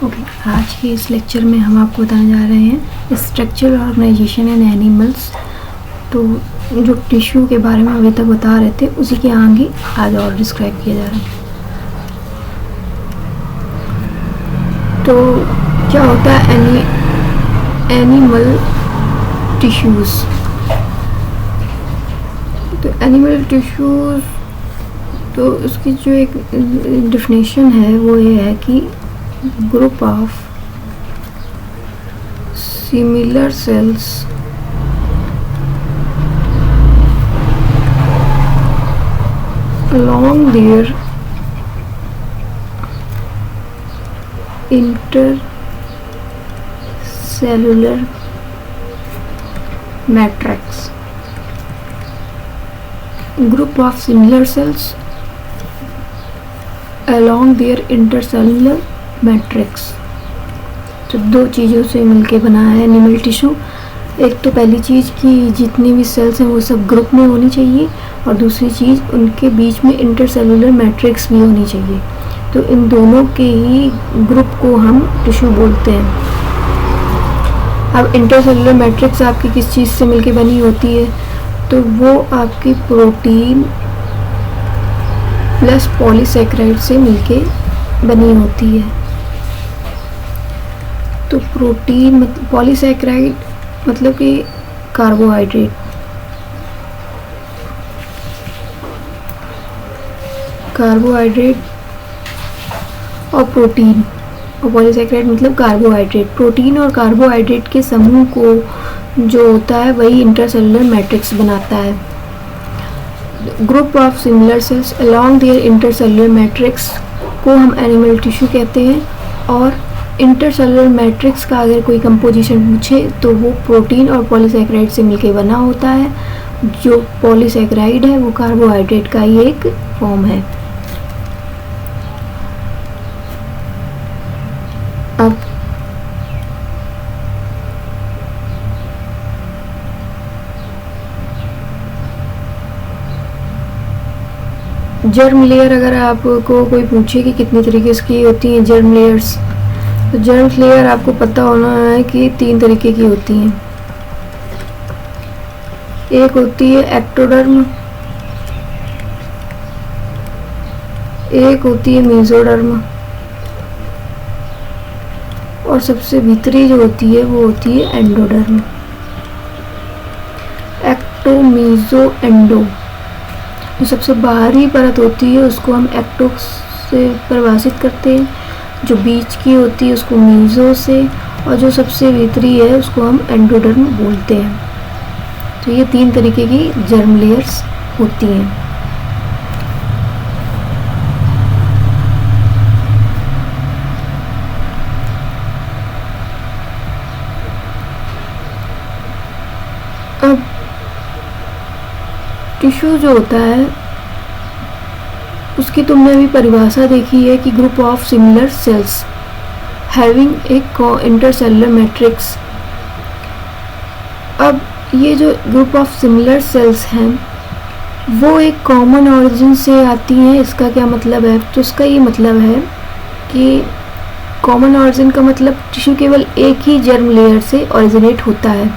Okay, आज के इस लेक्चर में हम आपको बताने जा रहे हैं स्ट्रक्चरल ऑर्गेनाइजेशन इन एनिमल्स। तो जो टिश्यू के बारे में अभी तक बता रहे थे उसी के आगे आज और डिस्क्राइब किया जा रहा है। तो क्या होता है एनिमल टिश्यूज़। तो एनिमल टिश्यूज़, तो उसकी जो एक डिफिनेशन है वो ये है कि group of similar cells along their intercellular matrix. Group of similar cells along their intercellular matrix. तो दो चीज़ों से मिलके बना है एनिमल टिश्यू। एक तो पहली चीज़ कि जितनी भी सेल्स हैं वो सब ग्रुप में होनी चाहिए, और दूसरी चीज़ उनके बीच में इंटरसेलुलर मैट्रिक्स भी होनी चाहिए। तो इन दोनों के ही ग्रुप को हम टिश्यू बोलते हैं। अब इंटरसेलुलर मैट्रिक्स आपकी किस चीज़ से मिलके बनी होती है? तो वो आपकी प्रोटीन प्लस पॉलीसैकेराइड से मिलके बनी होती है। तो प्रोटीन पॉलीसैकेराइड मतलब कि कार्बोहाइड्रेट, और प्रोटीन, और पॉलीसैकेराइड मतलब कार्बोहाइड्रेट। प्रोटीन और कार्बोहाइड्रेट के समूह को जो होता है वही इंटरसेलुलर मैट्रिक्स बनाता है। Group of similar cells along their intercellular matrix को हम एनिमल टिश्यू कहते हैं। और इंटरसेलुलर मैट्रिक्स का अगर कोई कंपोजिशन पूछे तो वो प्रोटीन और पॉलीसैकेराइड से मिलकर बना होता है। जो पॉलीसैकेराइड है वो कार्बोहाइड्रेट का ही एक फॉर्म है। अब जर्म लेयर, अगर आपको कोई पूछे कि कितनी तरीके की होती हैं जर्म लेयर्स, तो जर्म लेयर आपको पता होना है कि 3 तरीके की होती हैं। एक होती है एक्टोडर्म, एक होती है मेसोडर्म, और सबसे भीतरी जो होती है वो होती है एंडोडर्म। Ecto, meso, endo. जो सबसे बाहरी परत होती है उसको हम एक्टो से परिभाषित करते हैं, जो बीच की होती है उसको मेसो से, और जो सबसे भीतरी है उसको हम एंडोडर्म बोलते हैं। तो ये 3 तरीके की जर्म लेयर्स होती हैं। अब टिश्यू जो होता है उसकी तुमने अभी परिभाषा देखी है कि group of similar sales having a intercellular matrix. अब ये जो ग्रुप ऑफ सिमिलर सेल्स हैं वो एक कॉमन ऑरिजिन से आती हैं। इसका क्या मतलब है? तो इसका ये मतलब है कि कॉमन ऑरिजिन का मतलब टिश्यू केवल एक ही जर्म लेयर से ऑरिजिनेट होता है।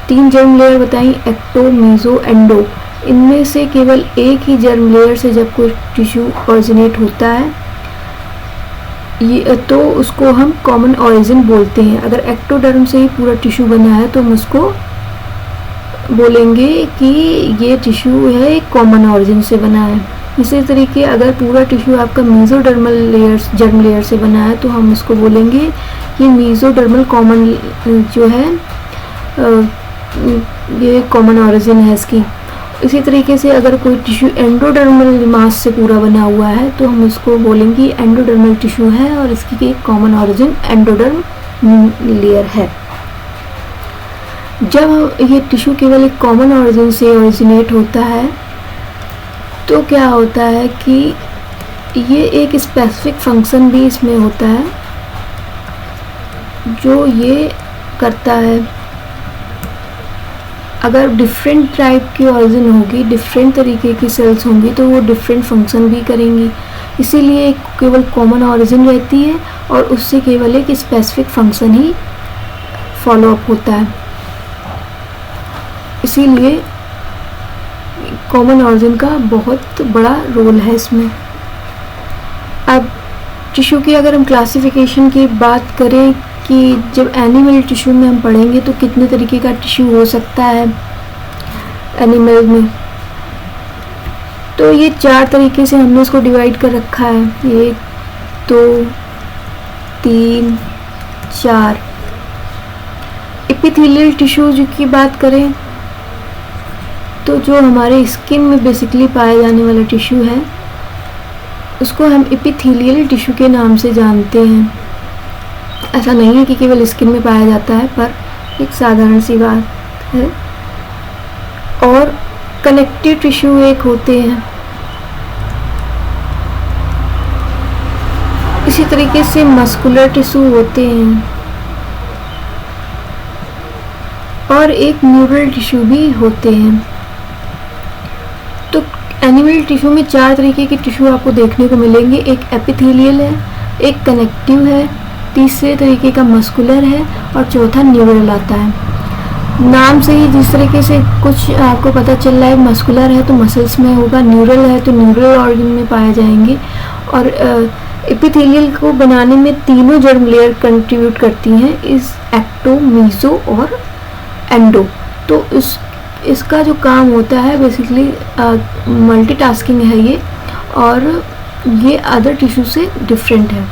3 जर्म लेयर बताई, एक्टो, मेसो, एंडो। इनमें से केवल एक ही जर्म लेयर से जब कोई टिश्यू ऑरिजिनेट होता है ये तो उसको हम कॉमन ऑरिजिन बोलते हैं। अगर एक्टोडर्म से ही पूरा टिश्यू बना है तो हम उसको बोलेंगे कि ये टिश्यू है एक कॉमन ऑरिजिन से बना है। इसी तरीके अगर पूरा टिश्यू आपका मेसोडर्मल लेयर्स जर्म लेयर से बना है तो हम उसको बोलेंगे ये मेसोडर्मल कॉमन जो है ये कॉमन ऑरिजिन है इसकी। इसी तरीके से अगर कोई टिश्यू एंडोडर्मल मास से पूरा बना हुआ है तो हम इसको बोलेंगे एंडोडर्मल टिश्यू है और इसकी एक कॉमन ऑरिजिन एंडोडर्म लेयर है। जब ये टिश्यू केवल एक कॉमन ऑरिजिन से ओरिजिनेट होता है तो क्या होता है कि ये एक स्पेसिफिक फंक्शन भी इसमें होता है जो ये करता है। अगर डिफरेंट टाइप की ऑरिजिन होगी, डिफरेंट तरीके की सेल्स होंगी तो वो डिफरेंट फंक्शन भी करेंगी। इसीलिए केवल कॉमन ऑरिजिन रहती है और उससे केवल एक स्पेसिफिक फंक्शन ही फॉलो अप होता है, इसीलिए कॉमन ऑरिजिन का बहुत बड़ा रोल है इसमें। अब टिश्यू की अगर हम क्लासिफिकेशन की बात करें कि जब एनिमल टिश्यू में हम पढ़ेंगे तो कितने तरीके का टिश्यू हो सकता है एनिमल में, तो ये 4 तरीके से हमने इसको डिवाइड कर रखा है, 1 2 3 4। एपिथेलियल टिश्यू जो की बात करें तो जो हमारे स्किन में बेसिकली पाया जाने वाला टिश्यू है उसको हम एपिथेलियल टिश्यू के नाम से जानते हैं। ऐसा नहीं है कि केवल स्किन में पाया जाता है, पर एक साधारण सी बात है। और कनेक्टिव टिश्यू एक होते हैं, इसी तरीके से मस्कुलर टिश्यू होते हैं और एक न्यूरल टिश्यू भी होते हैं। तो एनिमल टिश्यू में 4 तरीके के टिश्यू आपको देखने को मिलेंगे, एक एपिथेलियल है, एक कनेक्टिव है, तीसरे तरीके का मस्कुलर है और चौथा न्यूरल आता है। नाम से ही जिस तरीके से कुछ आपको पता चल रहा है, मस्कुलर है तो मसल्स में होगा, न्यूरल है तो न्यूरल ऑर्गन में पाए जाएंगे। और एपिथेलियल को बनाने में तीनों जर्म लेयर कंट्रीब्यूट करती हैं, इस एक्टो, मीजो और एंडो। तो इसका जो काम होता है बेसिकली मल्टीटास्किंग है ये, और ये अदर टिश्यू से डिफरेंट है।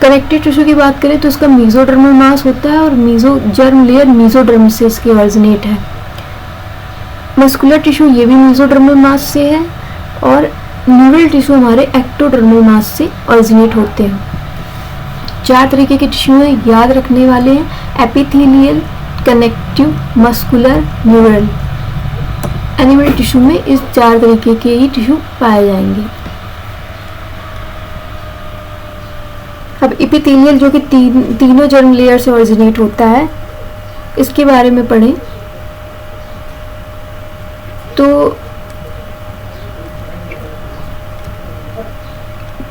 कनेक्टिव टिश्यू की बात करें तो इसका मीजोडर्मल मास होता है और जर्म लेयर मीजोडर्म से इसके ऑरिजिनेट है। मस्कुलर टिश्यू ये भी मीजोडर्मल मास से है और न्यूरल टिश्यू हमारे एक्टोडर्मल मास से ऑरिजिनेट होते हैं। 4 तरीके के टिश्यू हैं, याद रखने वाले हैं, epithelial, connective, muscular, neural. Animal tissue में इस 4 तरीके के ही टिश्यू पाए जाएंगे। अब एपिथेलियल जो कि तीनों जर्म लेयर से ऑरिजिनेट होता है, इसके बारे में पढ़ें तो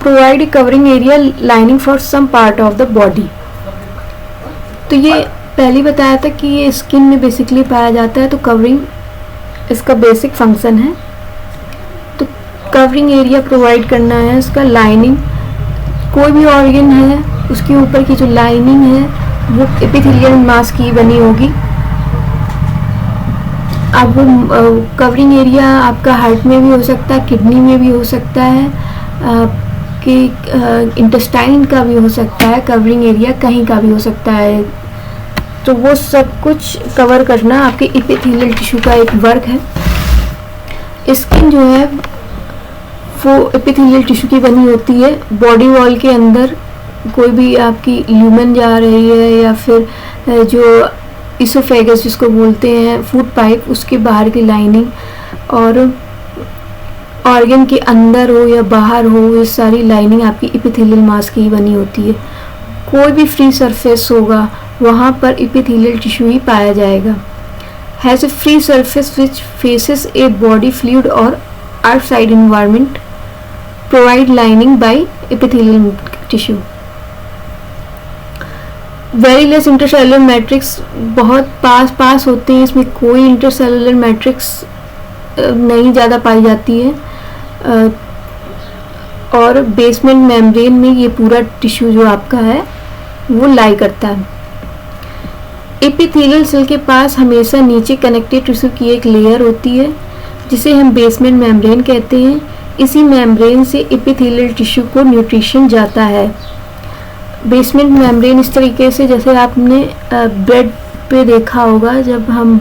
provide covering area lining for some part of the body. तो ये पहले बताया था कि ये स्किन में बेसिकली पाया जाता है, तो कवरिंग इसका बेसिक फंक्शन है। तो कवरिंग एरिया प्रोवाइड करना है, इसका लाइनिंग, कोई भी ऑर्गन है उसके ऊपर की जो लाइनिंग है वो एपिथेलियल मास की बनी होगी। अब वो कवरिंग एरिया आपका हार्ट में भी हो सकता है, किडनी में भी हो सकता है, कि इंटेस्टाइन का भी हो सकता है, कवरिंग एरिया कहीं का भी हो सकता है। तो वो सब कुछ कवर करना आपके एपिथेलियल टिश्यू का एक वर्क है। स्किन जो है वो एपिथेलियल टिश्यू की बनी होती है। बॉडी वॉल के अंदर कोई भी आपकी ल्यूमेन जा रही है या फिर जो इसोफेगस जिसको बोलते हैं, फूड पाइप, उसके बाहर की लाइनिंग, और ऑर्गन के अंदर हो या बाहर हो, ये सारी लाइनिंग आपकी एपिथेलियल मास की ही बनी होती है। कोई भी फ्री सरफेस होगा वहाँ पर एपिथेलियल टिश्यू ही पाया जाएगा। Has a free surface which faces a body fluid और outside environment, provide lining by epithelial tissue. Very less intercellular matrix, बहुत पास होते हैं, इसमें कोई इंटरसेलुलर मैट्रिक्स नहीं ज़्यादा पाई जाती है। और बेसमेंट मेम्ब्रेन में ये पूरा टिश्यू जो आपका है वो लाई करता है। एपिथेलियल सेल के पास हमेशा नीचे कनेक्टिव टिश्यू की एक लेयर होती है जिसे हम बेसमेंट मेम्ब्रेन कहते हैं। इसी मेम्ब्रेन से एपिथेलियल टिश्यू को न्यूट्रिशन जाता है। बेसमेंट मेम्ब्रेन इस तरीके से, जैसे आपने ब्रेड पे देखा होगा, जब हम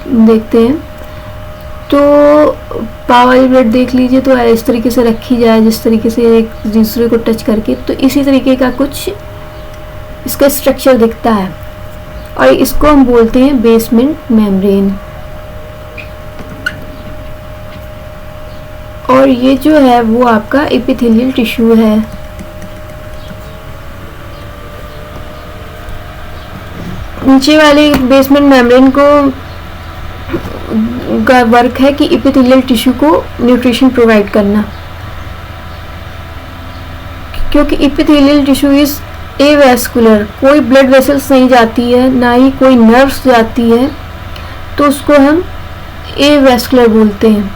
देखते हैं तो पाव वाली ब्रेड देख लीजिए तो इस तरीके से रखी जाए, जिस तरीके से एक दूसरे को टच करके, तो इसी तरीके का कुछ इसका स्ट्रक्चर दिखता है और इसको हम बोलते हैं बेसमेंट मेम्ब्रेन। और ये जो है वो आपका एपिथेलियल टिश्यू है। नीचे वाले बेसमेंट मेम्ब्रेन को का वर्क है कि एपिथेलियल टिश्यू को न्यूट्रिशन प्रोवाइड करना। क्योंकि एपिथेलियल टिश्यू इज एवैस्कुलर, कोई ब्लड वेसल्स नहीं जाती है, ना ही कोई नर्व्स जाती है, तो उसको हम एवैस्कुलर बोलते हैं।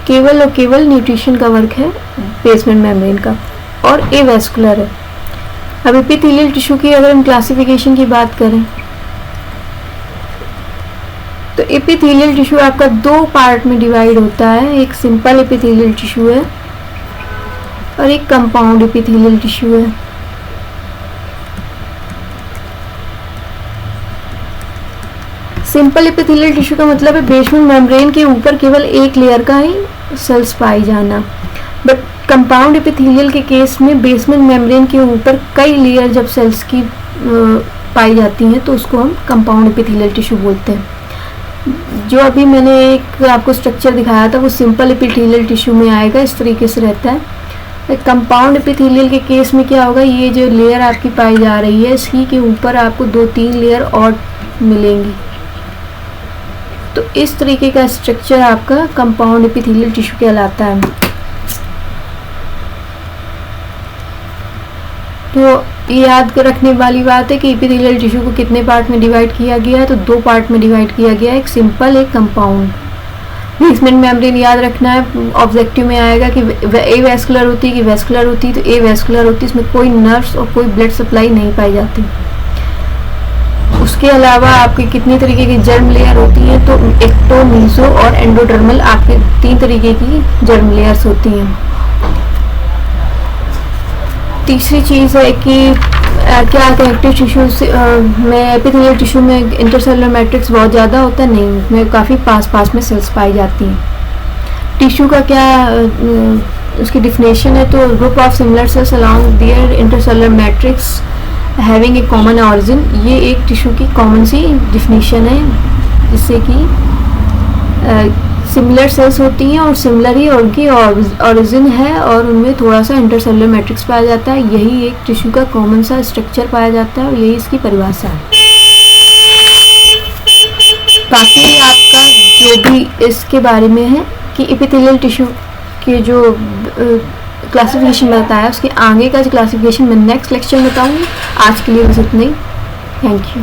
केवल और केवल न्यूट्रिशन का वर्क है बेसमेंट मेम्ब्रेन का, और एवैस्कुलर है। अब एपिथेलियल टिश्यू की अगर हम क्लासिफिकेशन की बात करें तो एपिथेलियल टिश्यू आपका दो पार्ट में डिवाइड होता है, एक सिंपल एपिथेलियल टिश्यू है और एक कंपाउंड एपिथेलियल टिश्यू है। सिंपल एपिथेलियल टिश्यू का मतलब है बेसमेंट मेम्ब्रेन के ऊपर केवल एक लेयर का ही सेल्स पाई जाना, बट कंपाउंड एपिथेलियल के केस में बेसमेंट मेम्ब्रेन के ऊपर कई लेयर जब सेल्स की पाई जाती हैं तो उसको हम कंपाउंड एपिथेलियल टिश्यू बोलते हैं। जो अभी मैंने एक आपको स्ट्रक्चर दिखाया था वो सिंपल एपिथेलियल टिश्यू में आएगा, इस तरीके से रहता है। कंपाउंड एपिथेलियल के केस में क्या होगा, ये जो लेयर आपकी पाई जा रही है इसी के ऊपर आपको 2-3 लेयर और मिलेंगी, तो इस तरीके का स्ट्रक्चर आपका कंपाउंड एपिथेलियल टिश्यू कहलाता है। तो ये याद रखने वाली बात है कि एपिथेलियल टिश्यू को कितने पार्ट में डिवाइड किया गया है, तो 2 पार्ट में डिवाइड किया गया है, एक सिंपल एक कंपाउंड। बेसमेंट मेम्ब्रेन याद रखना है, ऑब्जेक्टिव में आएगा कि एवैस्कुलर होती है कि वैस्कुलर होती है, तो एवैस्कुलर होती है, इसमें कोई नर्व्स और कोई ब्लड सप्लाई नहीं पाई जाती। उसके अलावा आपके कितनी तरीके की जर्म लेयर होती है, तो एक्टो, मीसो और एंडोडर्मल आपके 3 तरीके की जर्म लेयर्स होती हैं। तीसरी चीज़ है कि क्या कनेक्टिव टिश्यू में एपिथेलियल टिश्यू में इंटरसेलुलर मैट्रिक्स बहुत ज़्यादा होता है, नहीं, उसमें काफ़ी पास में सेल्स पाई जाती हैं। टिश्यू का क्या उसकी डिफिनेशन है, तो group of similar cells along their intercellular matrix having a common origin, ये एक टिश्यू की कॉमन सी डिफिनेशन है, जिससे कि सिमिलर सेल्स होती हैं और सिमिलर ही उनकी ऑरिजिन है और उनमें थोड़ा सा इंटरसेलुलर मैट्रिक्स पाया जाता है। यही एक टिश्यू का कॉमन सा स्ट्रक्चर पाया जाता है और यही इसकी परिभाषा है। बाकी आपका जो भी इसके बारे में है कि एपिथेलियल टिश्यू के जो क्लासिफिकेशन बताया, उसके आगे का जो क्लासिफिकेशन मैं नेक्स्ट लेक्चर में बताऊंगी। आज के लिए बस इतना ही। Thank you.